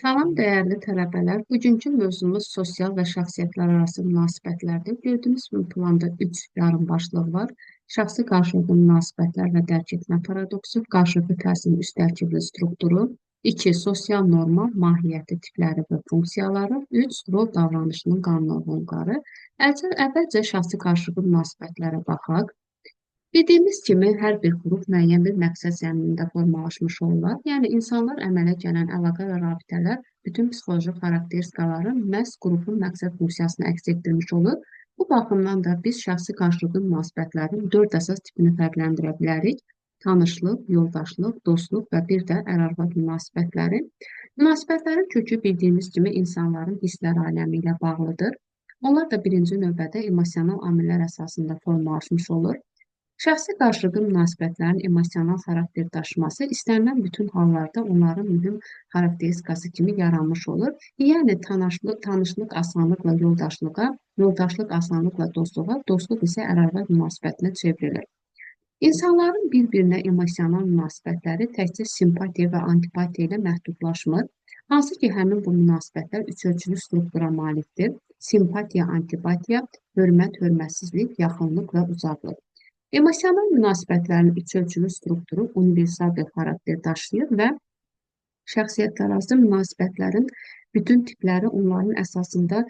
Salam dəyərli tələbələr. Bugünkü mövzumuz sosial və şəxsiyyətlər arası münasibətlərdir. Gördüyünüz kimi planda 3 yarım başlıq var. Şəxsi qarşılıqlı münasibətlər və dərk etmə paradoksu, qarşılıqlı təsirin üst tərkibli strukturu, 2 sosial norma, mahiyyəti, tipləri və funksiyaları, 3 rol davranışının qanunları. Əvvəlcə şəxsi qarşılıqlı münasibətlərə baxaq. Dediyimiz kimi, hər bir qrup müəyyən bir məqsəd zəminində formalaşmış olurlar. Yəni, insanlar əmələ gələn əlaqə və rabitələr bütün psixoloji xarakteristikaları məhz qrupun məqsəd funksiyasını əks etdirmiş olur. Bu baxımdan da biz şəxsi qarşılıqlı münasibətlərin 4 əsas tipini fərqləndirə bilərik. Tanışlıq, yoldaşlıq, dostluq və bir də ər-arvad münasibətləri. Münasibətlərin kökü bildiyimiz kimi insanların hisslər aləmi ilə bağlıdır. Onlar da birinci növbədə emosional amillər əsasında formalaşmış olur. Şəxsi qarşılıqlı münasibətlərin emosional xarakter daşıması istənilən bütün hallarda onların mühüm xarakteristikası kimi yaranmış olur. Yəni tanışlıq asanlıqla yoldaşlığa, yoldaşlıq asanlıqla dostluğa, dostluq isə ər-arvad münasibətinə çevrilir. İnsanların bir-birinə emosional münasibətləri təkcə simpatiya və antipatiya ilə məhdudlaşmır. Hansı ki, həmin bu münasibətlər üçölçülü struktura malikdir. Simpatiya, antipatiya, hörmət, hörmətsizlik, yaxınlıq və uzaqlıq. Emosional münasibətlərin üçölçülü strukturu universal bir xarakter daşıyır və şəxsiyyətlərarası münasibətlərin bütün tipləri onların əsasında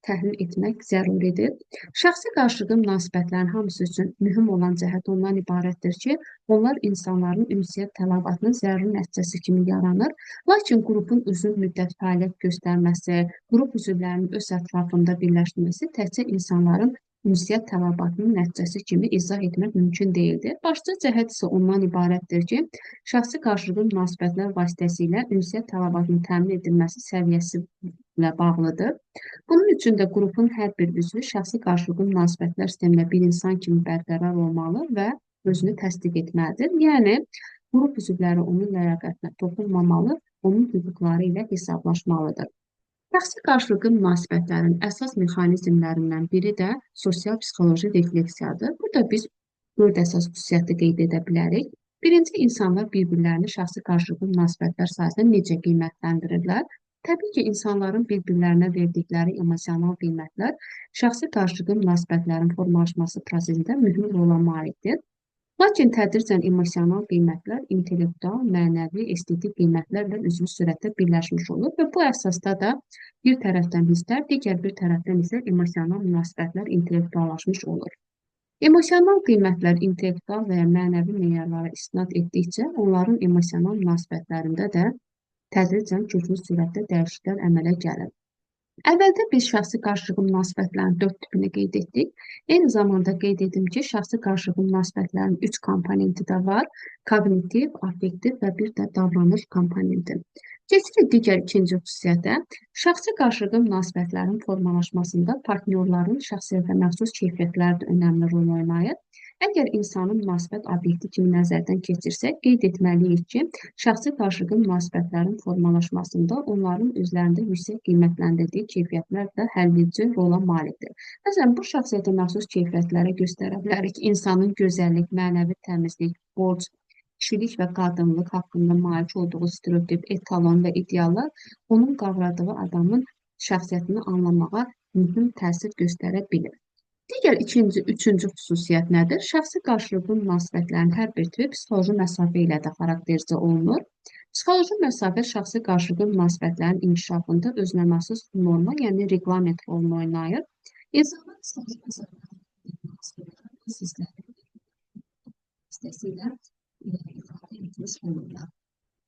təhlil etmək zəruridir. Şəxsi qarşılıqlı münasibətlərin hamısı üçün mühüm olan cəhət ondan ibarətdir ki, onlar insanların ünsiyyət tələbatının zəruri nəticəsi kimi yaranır. Lakin qrupun uzun müddət fəaliyyət göstərməsi, qrup üzvlərinin öz ətrafında birləşməsi təkcə insanların ünsiyyət tələbatının nəticəsi kimi izah etmək mümkün deyildir. Başlıca cəhət isə ondan ibarətdir ki, şəxsi qarşılıqlı münasibətlər vasitəsilə ünsiyyət tələbatının təmin edilməsi səviyyəsi ilə bağlıdır. Bunun üçün də qrupun hər bir üzvü şəxsi qarşılıqlı münasibətlər sisteminə bir insan kimi bərqərar olmalı və özünü təsdiq etməlidir. Yəni, qrup üzvləri onun ləyaqətinə toxunmamalı, onun hüquqları ilə hesablaşmalıdır. Şəxsi qarşılıqlı münasibətlərin əsas mexanizmlərindən biri də sosial-psixoloji refleksiyadır. Burada biz 4 əsas xüsusiyyəti qeyd edə bilərik. Birinci, insanlar bir-birlərini şəxsi qarşılıqlı münasibətlər sayəsində necə qiymətləndirirlər? Təbii ki, insanların bir-birlərinə verdikləri emosional qiymətlər şəxsi qarşılıqlı münasibətlərin formalaşması prosesində mühüm rola malikdir. Lakin tədricən emosional qiymətlər intellektual, mənəvi, estetik qiymətlərlə üzvü sürətdə birləşmiş olur və bu əsasda da bir tərəfdən hisslər, digər bir tərəfdən isə emosional münasibətlər intellektuallaşmış olur. Emosional qiymətlər intellektual və ya mənəvi meyarlara istinad etdikcə, onların emosional münasibətlərində də tədricən köklü sürətdə dəyişikliklər əmələ gəlir. Əvvəldə biz şəxsi qarşılıqlı münasibətlərin 4 tipini qeyd etdik. Eyni zamanda qeyd edim ki, şəxsi qarşılıqlı münasibətlərin 3 komponenti də var. Kognitiv, affektiv və bir də davranış komponenti. Keçirik digər ikinci xüsusiyyətə. Şəxsi qarşılıqlı münasibətlərin formalaşmasında partnyorların şəxsiyyətə məxsus keyfiyyətləri də önəmli rol oynayır. Əgər insanı münasibət obyekti kimi nəzərdən keçirsək, qeyd etməliyik ki, şəxsi qarşılıqlı münasibətlərin formalaşmasında onların özlərində yüksək qiymətləndirdiyi keyfiyyətlər də həlledici rola malikdir. Məsələn, bu şəxsiyyətə məxsus keyfiyyətlərə göstərə bilərik. İnsanın gözəllik, mənəvi təmizlik, borc, kişilik və qadınlıq haqqında malik olduğu stereotip, etalon və ideallar onun qavradığı adamın şəxsiyyətini anlamağa mühüm təsir göstərə bilir. Digər üçüncü xüsusiyyət nədir? Şəxsi qarşılıqlı münasibətlərin hər bir tipi psixoloji məsafə ilə də xarakterizə olunur. Psixoloji məsafə şəxsi qarşılıqlı münasibətlərin inkişafında özünəməxsus norma, yəni reqlament rolunu oynayır. İnsanlar psixoloji məsafə vasitəsilə ifadə etmiş olurlar.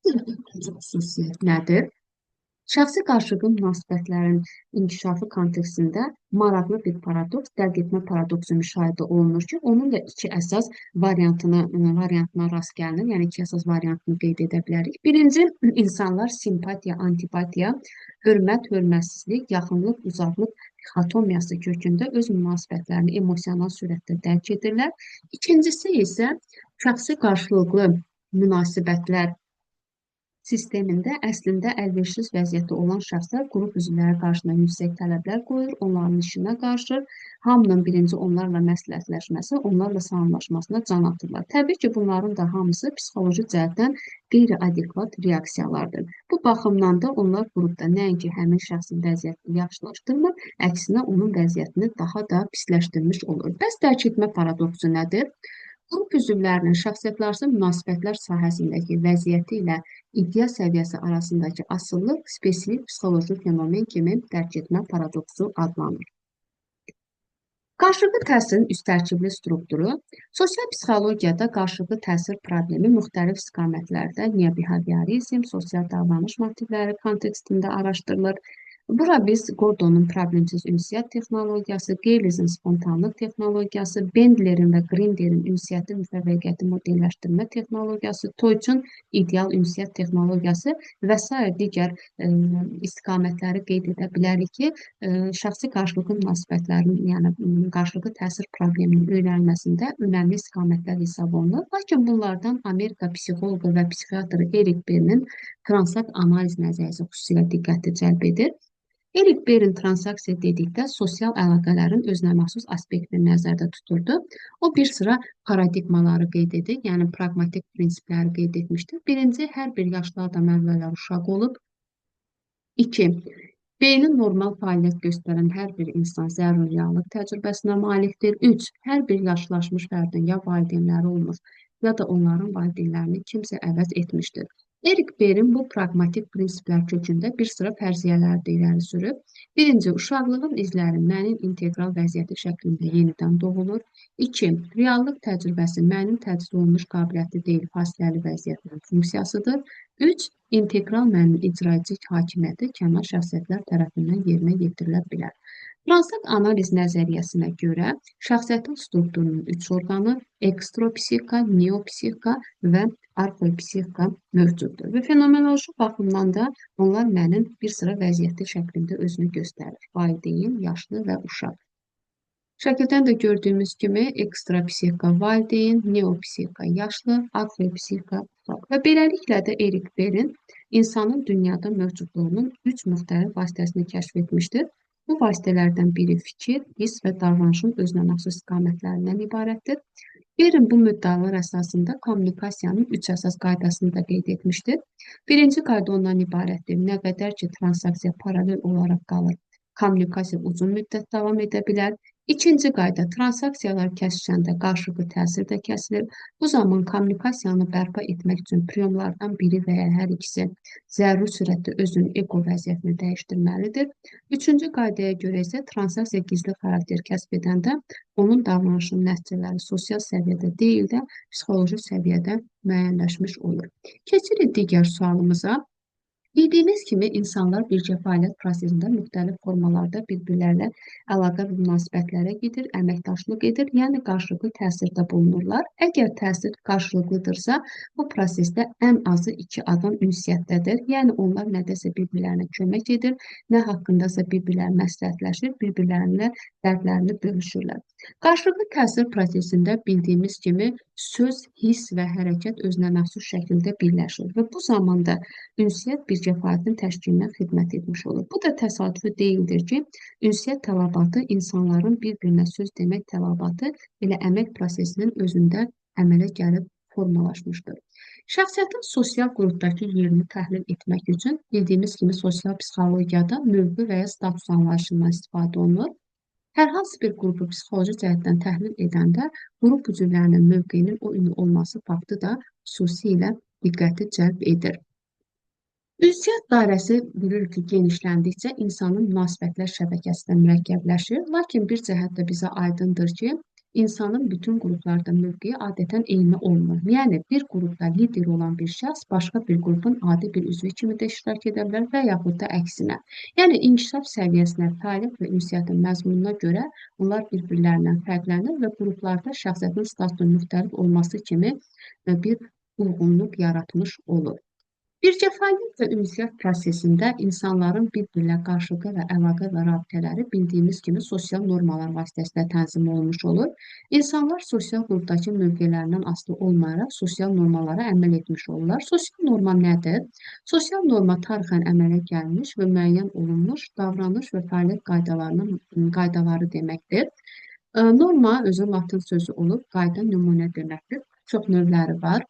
Üçüncü xüsusiyyət nədir? Şəxsi qarşılıqlı münasibətlərin inkişafı kontekstində maraqlı bir paradoks, dərk etmə paradoksu müşahidə olunur ki, onun da 2 əsas variantına rast gəlinir, yəni 2 əsas variantını qeyd edə bilərik. Birinci, insanlar simpatiya, antipatiya, hörmət, hörmətsizlik, yaxınlıq, uzaqlıq dixotomiyası kökündə öz münasibətlərini emosional sürətdə dərk edirlər. İkincisi isə şəxsi qarşılıqlı münasibətlər sistemində əslində əlverişsiz vəziyyətdə olan şəxslər qrup üzvləri qarşısında yüksək tələblər qoyur, onların işinə qarşı hamının birinci onlarla məsləhətləşməsi, onlarla salamlaşmasına can atırlar. Təbii ki, bunların da hamısı psixoloji cəhətdən qeyri-adekvat reaksiyalardır. Bu Bu baxımdan da onlar qrupda nəinki həmin şəxsin vəziyyətini yaxşılaşdırmır, əksinə onun vəziyyətini daha da pisləşdirmiş olur. Bəs dərk etmə paradoksu nədir? Qrup üzvlərinin şəxsiyyətlərarası münasibətlər sahəsindəki vəziyyəti ilə iddia səviyyəsi arasındakı asıllıq spesifik psixoloji fenomen kimi dərk etmə paradoksu adlanır. Qarşılıqlı təsirin üstərkibli strukturu, sosial psixologiyada qarşılıqlı təsir problemi müxtəlif istiqamətlərdə neobehaviorizm, sosial davranış motivləri kontekstində araşdırılır. Bura biz Gordonun problemsiz ünsiyyət texnologiyası, Gayles'in spontanlıq texnologiyası, Bendler'in və Grinder'in ünsiyyəti mütəvəqqəti modelləşdirmə texnologiyası, Toyçun ideal ünsiyyət texnologiyası və s. digər istiqamətləri qeyd edə bilərik ki, şəxsi qarşılıqlı münasibətlərin, yəni qarşılıqlı təsir probleminin öyrənilməsində önəmli istiqamətlər hesab olunur. Lakin bunlardan Amerika psixoloqu və psixiatrı Erik Bernin transak analiz nəzəriyyəsi xüsusilə diqqəti cəlb edir. Erik Berin transaksiya dedikdə sosial əlaqələrin özünəməxsus aspektini nəzərdə tuturdu. O bir sıra paradigmaları qeyd edir, yəni praqmatik prinsipləri qeyd etmişdir. Birinci, hər bir yaşlı adam əvvəllər uşaq olub. 2. Beynin normal fəaliyyət göstərən hər bir insan zəruri reallıq təcrübəsinə malikdir. 3. Hər bir yaşlaşmış fərdin ya valideynləri olmuş, ya da onların valideynlərini kimsə əvəz etmişdir. Erik Berin bu praqmatik prinsiplər kökündə bir sıra fərziyyələri irəli sürüb. Birinci, uşaqlığın izləri mənim integral vəziyyəti şəklində yenidən doğulur. 2. Reallıq təcrübəsi mənim təcrid olunmuş qabiliyyəti deyil, fasiləli vəziyyətin funksiyasıdır. 3. İntegral mənim icraçı hakimiyyəti kənar şəxsiyyətlər tərəfindən yerinə yetirilə bilər. Transak analiz nəzəriyyəsinə görə şəxsiyyətin strukturunun 3 orqanı ekstropsixika, neopsixika və arxopsixika mövcuddur. Və fenomenoloji baxımdan da onlar mənim bir sıra vəziyyəti şəklində özünü göstərir. Valideyn, yaşlı və uşaq. Şəkildən də gördüyümüz kimi ekstrapsixika valideyn, neopsixika yaşlı, arxopsixika uşaq. Və beləliklə də Erik Berin insanın dünyada mövcudluğunun 3 müxtəlif vasitəsini kəşf etmişdir. Bu vasitələrdən biri fikir, hiss və davranışın özünəməxsus istiqamətlərindən ibarətdir. Berin bu müddəalar əsasında kommunikasiyanın 3 əsas qaydasını da qeyd etmişdir. Birinci qayda ondan ibarətdir. Nə qədər ki, transaksiya paralel olaraq qalır, kommunikasiya uzun müddət davam edə bilər. İkinci qayda, transaksiyalar kəsişəndə qarşılıqlı təsir də kəsilir. Bu zaman kommunikasiyanı bərpa etmək üçün priyomlardan biri və ya hər ikisi zəruri sürətdə özünün ego vəziyyətini dəyişdirməlidir. Üçüncü qaydaya görə isə transaksiya gizli xarakter kəsb edəndə onun davranışının nəticələri sosial səviyyədə deyil də psixoloji səviyyədə müəyyənləşmiş olur. Keçirik digər sualımıza. Bildiyimiz kimi insanlar birgə fəaliyyət prosesində müxtəlif formalarda bir-birlərlə əlaqə və münasibətlərə gedir, əməkdaşlıq edir, yəni qarşılıqlı təsirdə bulunurlar. Əgər təsir qarşılıqlıdırsa, bu prosesdə ən azı 2 adam ünsiyyətdədir, yəni onlar nədəsə bir-birlərinə kömək edir, nə haqqındasa bir-birlərinə məsləhətləşir, bir-birlərinə dərdlərini bölüşürlər. Qarşılıqlı təsir prosesində bildiyimiz kimi söz, hiss və hərəkət özünəməxsus şəkildə birləşir və bu zamanda ünsiyyət birgə fəaliyyətin təşkilinə xidmət etmiş olur. Bu da təsadüfi deyildir ki, ünsiyyət tələbatı insanların bir-birinə söz demək tələbatı elə əmək prosesinin özündə əmələ gəlib formalaşmışdır. Şəxsiyyətin sosial qrupdakı yerini təhlil etmək üçün bildiyimiz kimi sosial psixologiyada mövqe və ya status anlayışından istifadə olunur. Hər hansı bir qrupu psixoloji cəhətdən təhlil edəndə qrup üzvlərinin mövqeyinin o ünlü olması faktı da xüsusilə diqqəti cəlb edir. Ünsiyyət dairəsi bilirik ki, genişləndikcə insanın münasibətlər şəbəkəsi də mürəkkəbləşir, lakin bir cəhətdə bizə aydındır ki, insanın bütün qruplarda mövqeyi adətən eyni olmur. Yəni, bir qrupda lider olan bir şəxs başqa bir qrupun adi bir üzvü kimi də iştirak edə bilər və yaxud da əksinə. Yəni, inkişaf səviyyəsinə, fəaliyyət və ünsiyyətin məzmununa görə onlar bir-birlərindən fərqlənir və qruplarda şəxsiyyətin statusunun müxtəlif olması kimi bir uyğunluq yaratmış olur. Birgə fəaliyyət və ünsiyyət prosesində insanların bir-birlə qarşılıqlı və əlaqə və rabitələri bildiyimiz kimi sosial normalar vasitəsilə tənzim olunmuş olur. İnsanlar sosial qrupdakı mövqelərindən asılı olmayaraq sosial normalara əməl etmiş olurlar. Sosial norma nədir? Sosial norma tarixən əmələ gəlmiş və müəyyən olunmuş davranış və fəaliyyət qaydaları deməkdir. Norma özü latın sözü olub, qayda nümunə deməkdir. Çox növləri var.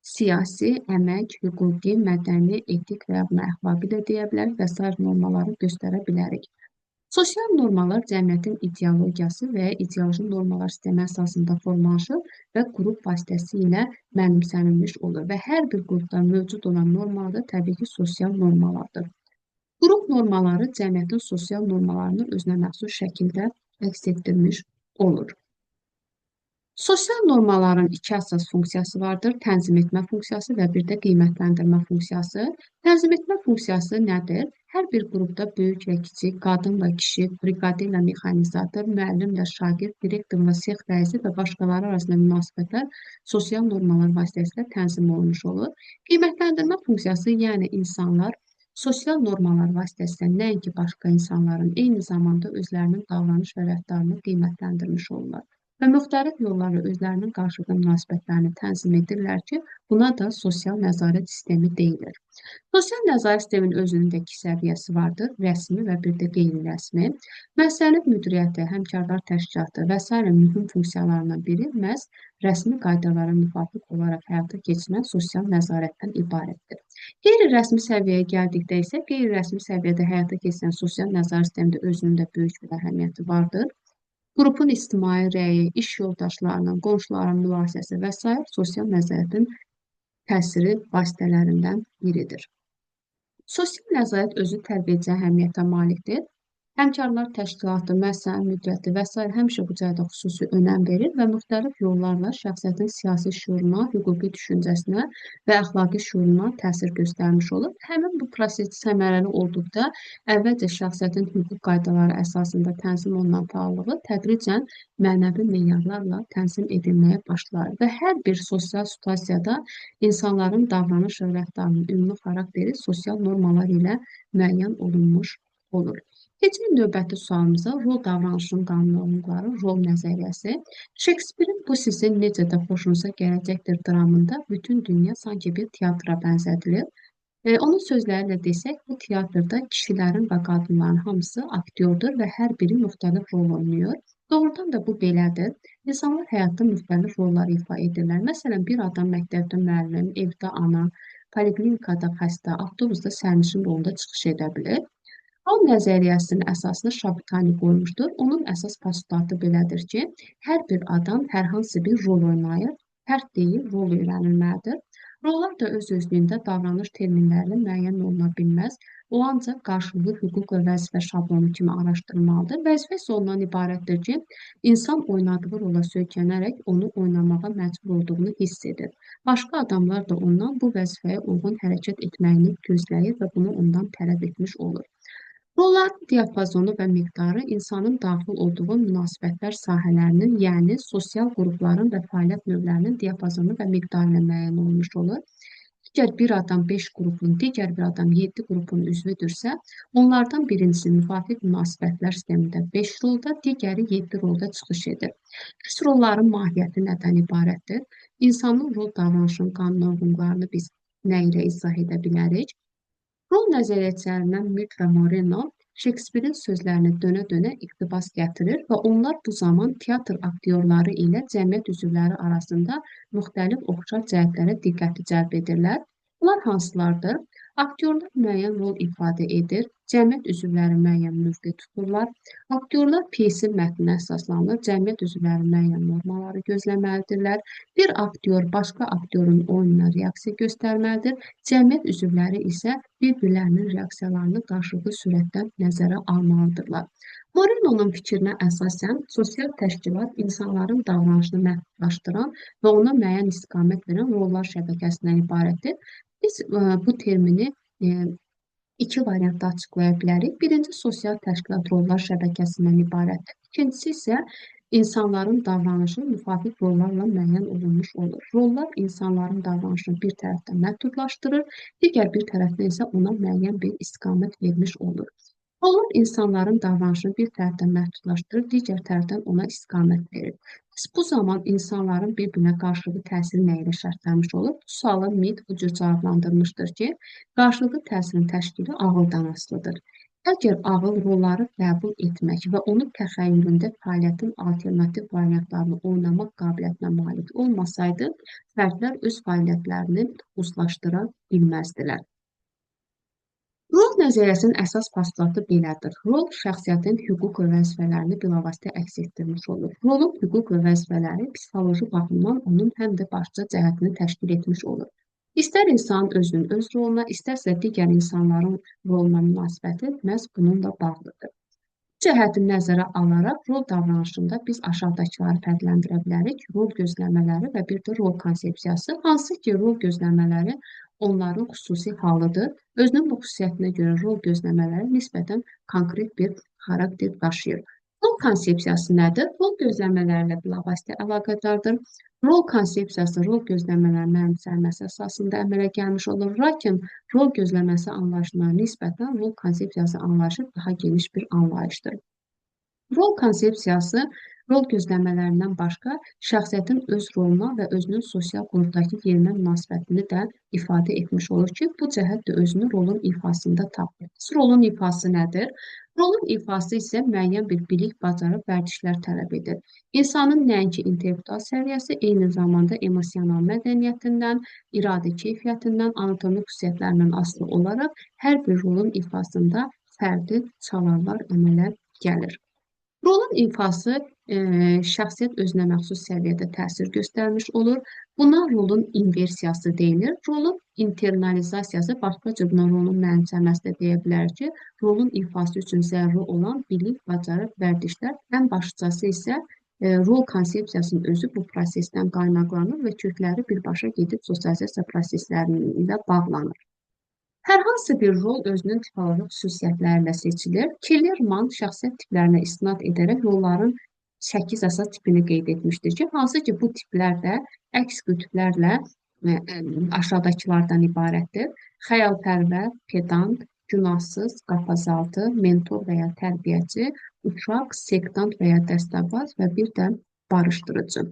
Siyasi, əmək, hüquqi, mədəni, etik və ya buna əxlaqi də deyə bilərik və sair normaları göstərə bilərik. Sosial normalar cəmiyyətin ideologiyası və ya ideoloji normalar sistemi əsasında formalaşır və qrup vasitəsilə mənimsənilmiş olur və hər bir qrupda mövcud olan normalar da təbii ki, sosial normalardır. Qrup normaları cəmiyyətin sosial normalarını özünə məxsus şəkildə əks etdirmiş olur. Sosial normaların iki əsas funksiyası vardır: tənzim etmə funksiyası və bir də qiymətləndirmə funksiyası. Tənzim etmə funksiyası nədir? Hər bir qrupda böyük və kiçik, qadın və kişi, briqadir ilə mexanizator, müəllim və şagird, direktor və sex rəisi və başqaları arasında münasibətlər sosial normalar vasitəsilə tənzim olunmuş olur. Qiymətləndirmə funksiyası, yəni insanlar sosial normalar vasitəsilə nəinki başqa insanların, eyni zamanda özlərinin davranış və rəftarını qiymətləndirmiş olurlar və müxtəlif yollarla özlərinin qarşılıqlı münasibətlərini tənzim edirlər ki, buna da sosial nəzarət sistemi deyilir. Sosial nəzarət sisteminin özünün də iki səviyyəsi vardır: rəsmi və bir də qeyri-rəsmi. Müəssisənin müdiriyyəti, həmkarlar təşkilatı və s. mühüm funksiyalarından biri məhz rəsmi qaydalara müvafiq olaraq həyata keçirilən sosial nəzarətdən ibarətdir. Qeyri-rəsmi səviyyəyə gəldikdə isə qeyri-rəsmi səviyyədə həyata keçirilən sosial nəzarət sistemində özünün də böyük bir əhəmiyyəti vardır. Qrupun ictimai rəyi, iş yoldaşlarının, qonşuların mübahisəsi və s. sosial nəzarətin təsiri vasitələrindən biridir. Sosial nəzarət özü tərbiyəci əhəmiyyətə malikdir. Həmkarlar təşkilatı, müəssisənin müdiriyyəti və s. həmişə bu cəhətdə xüsusi önəm verir və müxtəlif yollarla şəxsiyyətin siyasi şüuruna, hüquqi düşüncəsinə və əxlaqi şüuruna təsir göstərmiş olur. Həmin bu proses səmərəli olduqda əvvəlcə şəxsiyyətin hüquq qaydaları əsasında tənzim olunan fəallığı tədricən mənəvi meyarlarla tənzim edilməyə başlar və hər bir sosial situasiyada insanların davranış və rəftarının ümumi xarakteri sosial normalar ilə müəyyən olunmuş olur. Keçək növbəti sualımıza: rol davranışının qanunları, rol nəzəriyyəsi. Şekspirin Bu sizin necə də xoşunuza gələcəkdir dramında bütün dünya sanki bir teatra bənzədilir. Onun sözləri ilə desək, bu teatrda kişilərin və qadınların hamısı aktyordur və hər biri müxtəlif rol oynayır. Doğrudan da bu belədir. İnsanlar həyatda müxtəlif rollar ifa edirlər. Məsələn, bir adam məktəbdə müəllim, evdə ana, poliklinikada xəstə, avtobusda sərnişin rolunda çıxış edə bilir. Rol nəzəriyyəsinin əsasını Şabutani qoymuşdur. Onun əsas postulatı belədir ki, hər bir adam hər hansı bir rol oynayır, fərd deyil, rol öyrənilməlidir. Rollar da öz-özlüyündə davranış terminləri ilə müəyyən oluna bilməz. O ancaq qarşılıqlı hüquq və vəzifə şablonu kimi araşdırılmalıdır. Vəzifə isə ondan ibarətdir ki, insan oynadığı rola söykənərək onu oynamağa məcbur olduğunu hiss edir. Başqa adamlar da ondan bu vəzifəyə uyğun hərəkət etməyini gözləyir və bunu ondan tələb etmiş olur. Rolların diapazonu və miqdarı insanın daxil olduğu münasibətlər sahələrinin, yəni sosial qrupların və fəaliyyət növlərinin diapazonu və miqdarı ilə müəyyən olunmuş olur. Əgər bir adam 5 qrupun, digər bir adam 7 qrupun üzvüdürsə, onlardan birincisi müvafiq münasibətlər sistemində 5 rolda, digəri 7 rolda çıxış edir. Bəs rolların mahiyyəti nədən ibarətdir? İnsanın rol davranışının qanunlarını biz nə ilə izah edə bilərik? Rol nəzəriyyətçilərindən Milt və Moreno Şekspirin sözlərini dönə-dönə iqtibas gətirir və onlar bu zaman teatr aktyorları ilə cəmiyyət üzvləri arasında müxtəlif oxşar cəhətlərə diqqəti cəlb edirlər. Bunlar hansılardır? Aktyorlar müəyyən rol ifadə edir, cəmiyyət üzvləri müəyyən mövqe tuturlar. Aktyorlar pyesin mətninə əsaslanır, cəmiyyət üzvləri müəyyən normaları gözləməlidirlər. Bir aktyor başqa aktyorun oyununa reaksiya göstərməlidir. Cəmiyyət üzvləri isə bir-birlərinin reaksiyalarını qarşılıqlı sürətdə nəzərə almalıdırlar. Moreno'nun fikrinə əsasən sosial təşkilat insanların davranışını məhdudlaşdıran və ona müəyyən istiqamət verən rollar şəbəkəsindən ibarətdir. Biz bu termini iki variantda açıqlaya bilərik. Birinci, sosial təşkilat rollar şəbəkəsindən ibarətdir. İkincisi isə insanların davranışı müvafiq rollarla müəyyən olunmuş olur. Rollar insanların davranışını bir tərəfdən məhdudlaşdırır, digər bir tərəfdən isə ona müəyyən bir istiqamət vermiş olur. Rollar insanların davranışını bir tərəfdən məhdudlaşdırır, digər tərəfdən ona istiqamət verir. Bu zaman insanların bir-birinə qarşılıqlı təsiri nə ilə şərtlənmiş olur? Bu sualı Milt bu cür cavablandırmışdır ki, qarşılıqlı təsirin təşkili ağıldan asılıdır. Əgər ağıl rolları qəbul etmək və onu təxəyyülündə fəaliyyətin alternativ variantlarını oynamaq qabiliyyətinə malik olmasaydı, fərdlər öz fəaliyyətlərini uzlaşdıra bilməzdilər. Rol nəzəriyyəsinin əsas postulatı belədir. Rol şəxsiyyətin hüquq və vəzifələrini bilavasitə əks etdirmiş olur. Rolun hüquq və vəzifələri psixoloji baxımdan onun həm də başlıca cəhətini təşkil etmiş olur. İstər insan özünün öz roluna, istərsə digər insanların roluna münasibəti məhz bununla bağlıdır. Bu cəhəti nəzərə alaraq rol davranışında biz aşağıdakıları fərqləndirə bilərik. Rol gözləmələri və bir də rol konsepsiyası. Hansı ki, rol gözləmələri onların xüsusi halıdır. Özünün bu xüsusiyyətinə görə rol gözləmələri nisbətən konkret bir xarakter daşıyır. Rol konsepsiyası nədir? Rol gözləmələrlə bilavasitə əlaqədardır. Rol konsepsiyası rol gözləmələrinin mənimsənməsi əsasında əmələ gəlmiş olur. Lakin rol gözləməsi anlayışına nisbətən rol konsepsiyası anlayışı daha geniş bir anlayışdır. Rol konsepsiyası rol gözləmələrindən başqa şəxsiyyətin öz roluna və özünün sosial qrupdakı yerinə münasibətini də ifadə etmiş olur ki, bu cəhət də özünü rolun ifasında tapır. Rolun ifası nədir? Rolun ifası isə müəyyən bir bilik, bacarıq, vərdişlər tələb edir. İnsanın nəinki intellektual səviyyəsi, eyni zamanda emosional mədəniyyətindən, iradi keyfiyyətindən, anatomik xüsusiyyətlərindən asılı olaraq hər bir rolun ifasında fərdi çalarlar əmələ gəlir. Rolun ifası şəxsiyyət özünə məxsus səviyyədə təsir göstərmiş olur. Buna rolun inversiyası deyilir. Rolun internalizasiyası, başqaca buna rolun mənimsəməsi də deyə bilərik ki, rolun ifası üçün zəruri olan bilik, bacarıq, vərdişlər, ən başlıcası isə rol konsepsiyasının özü bu prosesdən qaynaqlanır və kökləri birbaşa gedib sosializasiya prosesləri ilə bağlanır. Hər hansı bir rol özünün tipoloji xüsusiyyətlərlə seçilir. Kellerman şəxsiyyət tiplərinə istinad edərək rolların 8 əsas tipini qeyd etmişdir ki, hansı ki, bu tiplər də əks qütblərlə aşağıdakılardan ibarətdir. Xəyalpərvər, pedant, günahsız, qapazaltı, mentor və ya tərbiyəçi, uşaq, sektant və ya dəstəbaz və bir də barışdırıcı.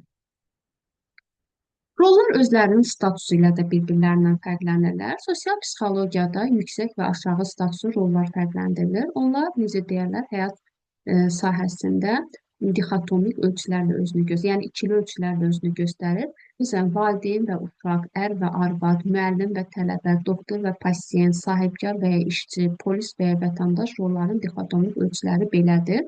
Rollar özlərinin statusu ilə də bir-birlərindən fərqlənirlər. Sosial psixologiyada yüksək və aşağı statuslu rollar fərqləndirilir. Onlar, necə deyərlər, həyat sahəsində dixatomik ölçülərlə özünü göstərir. Yəni, ikili ölçülərlə özünü göstərir. Məsələn, valideyn və uşaq, ər və arvad, müəllim və tələbə, doktor və pasiyent, sahibkar və ya işçi, polis və ya vətəndaş rolların dixatomik ölçüləri belədir.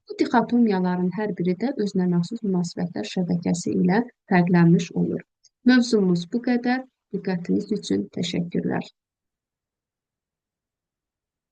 Bu dixatomiyaların hər biri də özünə məxsus münasibətlər şəbəkəsi ilə fərqlənmiş olur. Mövzumuz bu qədər. Diqqətiniz üçün təşəkkürlər.